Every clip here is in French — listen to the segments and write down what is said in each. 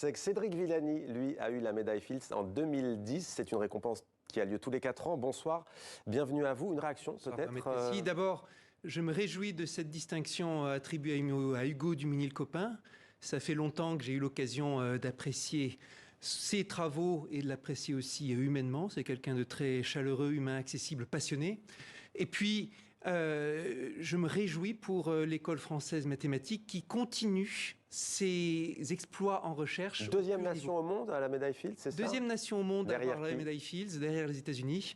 C'est que Cédric Villani, lui, a eu la médaille Fields en 2010. C'est une récompense qui a lieu tous les 4 ans. Bonsoir, bienvenue à vous. Une réaction peut-être Si d'abord, je me réjouis de cette distinction attribuée à Hugo Duminil-Copin. Ça fait longtemps que j'ai eu l'occasion d'apprécier ses travaux et de l'apprécier aussi humainement. C'est quelqu'un de très chaleureux, humain, accessible, passionné. Et puis, je me réjouis pour l'école française mathématique qui continue ses exploits en recherche. Deuxième nation au monde à la médaille Fields, c'est ça? Deuxième nation au monde à avoir la qui médaille Fields, derrière les États-Unis.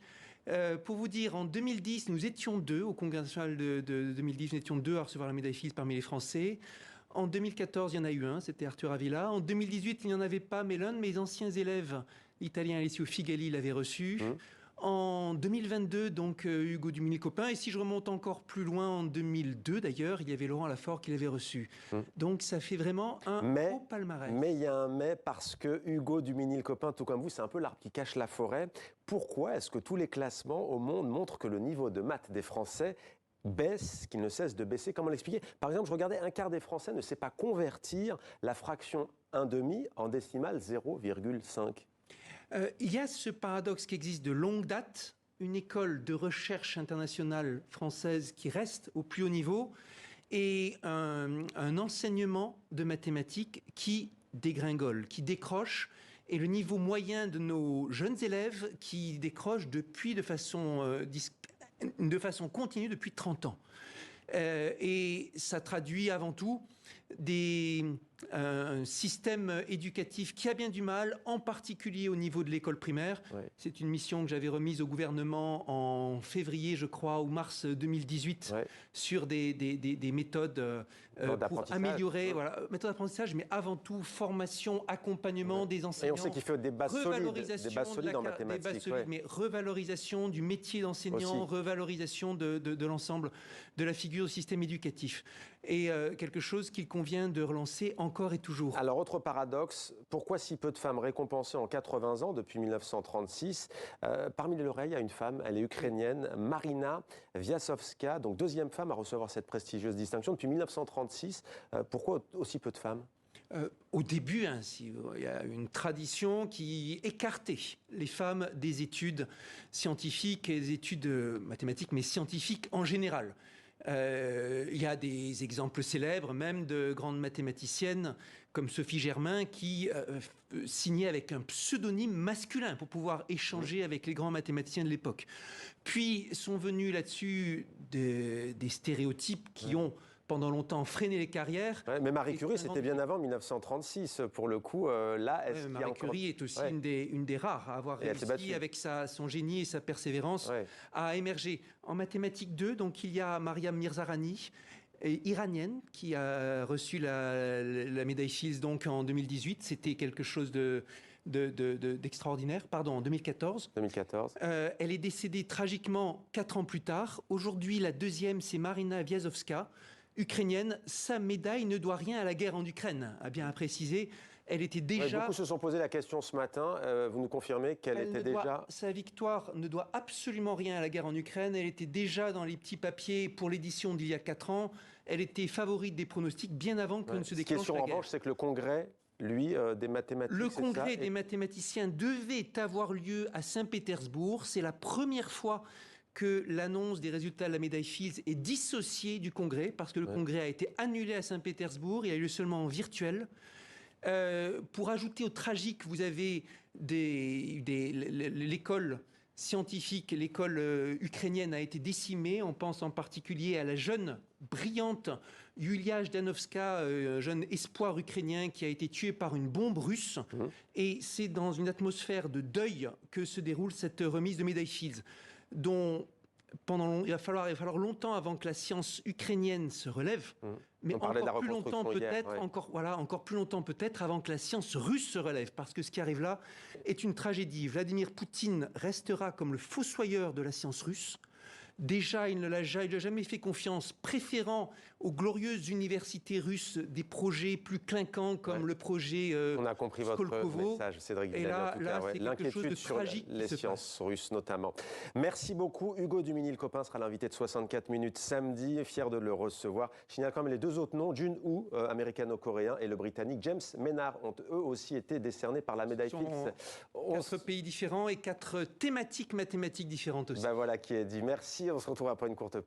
Pour vous dire, en 2010, nous étions 2, au Congrès national de 2010, nous étions 2 à recevoir la médaille Fields parmi les Français. En 2014, il y en a eu un, c'était Arthur Avila. En 2018, il n'y en avait pas, mais l'un de mes anciens élèves, l'Italien Alessio Figali, l'avait reçu. En 2022, donc Hugo Duminil-Copin. Et si je remonte encore plus loin, en 2002 d'ailleurs, il y avait Laurent Lafort qui l'avait reçu. Donc ça fait vraiment un beau palmarès. Mais il y a un mais parce que Hugo Duminil-Copin, tout comme vous, c'est un peu l'arbre qui cache la forêt. Pourquoi est-ce que tous les classements au monde montrent que le niveau de maths des Français baisse, qu'il ne cesse de baisser? Comment l'expliquer? Par exemple, je regardais, un quart des Français ne sait pas convertir la fraction 1/2 en décimale 0,5. Il y a ce paradoxe qui existe de longue date, une école de recherche internationale française qui reste au plus haut niveau et un enseignement de mathématiques qui dégringole, qui décroche, et le niveau moyen de nos jeunes élèves qui décroche depuis de façon continue depuis 30 ans. Et ça traduit avant tout un système éducatif qui a bien du mal, en particulier au niveau de l'école primaire. Ouais. C'est une mission que j'avais remise au gouvernement en février, je crois, ou mars 2018, ouais, sur des méthodes pour améliorer, voilà, méthode d'apprentissage, mais avant tout formation, accompagnement, ouais, des enseignants. Et on sait qu'il faut des bases solides en mathématiques. Ouais. Mais revalorisation du métier d'enseignant, revalorisation de l'ensemble de la figure du système éducatif. Et quelque chose qu'il convient de relancer encore et toujours. Alors, autre paradoxe, pourquoi si peu de femmes récompensées en 80 ans depuis 1936? Parmi les lauréats, il y a une femme, elle est ukrainienne, Marina Viazovska, donc deuxième femme à recevoir cette prestigieuse distinction depuis 1936. Pourquoi aussi peu de femmes? Au début, il y a une tradition qui écartait les femmes des études scientifiques et des études mathématiques, mais scientifiques en général. Il y a des exemples célèbres, même de grandes mathématiciennes comme Sophie Germain, qui signait avec un pseudonyme masculin pour pouvoir échanger avec les grands mathématiciens de l'époque. Puis sont venus là-dessus des stéréotypes qui ont pendant longtemps freiné les carrières. Ouais, mais Marie Curie, c'était bien avant 1936. Pour le coup, là, est-ce qu'il y a Marie Curie est aussi une des rares à avoir réussi, avec son génie et sa persévérance, à émerger. En mathématiques 2, donc, il y a Mariam Mirzahrani, iranienne, qui a reçu la médaille Fields donc, en 2018. C'était quelque chose d'extraordinaire. Pardon, en 2014. 2014. Elle est décédée tragiquement 4 ans plus tard. Aujourd'hui, la deuxième, c'est Marina Viazovska, ukrainienne. Sa médaille ne doit rien à la guerre en Ukraine, a bien à préciser. Elle était déjà... beaucoup se sont posé la question ce matin. Vous nous confirmez qu'elle était déjà... Sa victoire ne doit absolument rien à la guerre en Ukraine. Elle était déjà dans les petits papiers pour l'édition d'il y a 4 ans. Elle était favorite des pronostics bien avant que ne se déclenche la guerre. En revanche, c'est que le congrès, lui, des mathématiques... Le congrès des mathématiciens devait avoir lieu à Saint-Pétersbourg. C'est la première fois que l'annonce des résultats de la médaille Fields est dissociée du congrès, parce que le congrès a été annulé à Saint-Pétersbourg, il a eu lieu seulement en virtuel. Pour ajouter au tragique, vous avez l'école scientifique, l'école ukrainienne a été décimée. On pense en particulier à la jeune, brillante Yulia Jdanovska, jeune espoir ukrainien qui a été tué par une bombe russe. Et c'est dans une atmosphère de deuil que se déroule cette remise de médaille Fields, dont il va falloir longtemps avant que la science ukrainienne se relève, mais encore plus longtemps peut-être, encore plus longtemps peut-être avant que la science russe se relève, parce que ce qui arrive là est une tragédie. Vladimir Poutine restera comme le fossoyeur de la science russe. Déjà, il n'a jamais fait confiance, préférant aux glorieuses universités russes des projets plus clinquants comme le projet On a compris votre Skolkovo. message, Cédric Et Villani, là, en tout cas, c'est quelque chose de l'inquiétude sur tragique les qui se sciences russes notamment. Merci beaucoup. Hugo Duminil-Copin sera l'invité de 64 minutes samedi. Fier de le recevoir. Je signale quand même les deux autres noms, Jun-Woo, américano-coréen, et le britannique James Maynard, ont eux aussi été décernés par la médaille Fields. 4 pays différents et 4 thématiques mathématiques différentes aussi. Ben voilà qui est dit. Merci. On se retrouve après une courte pause.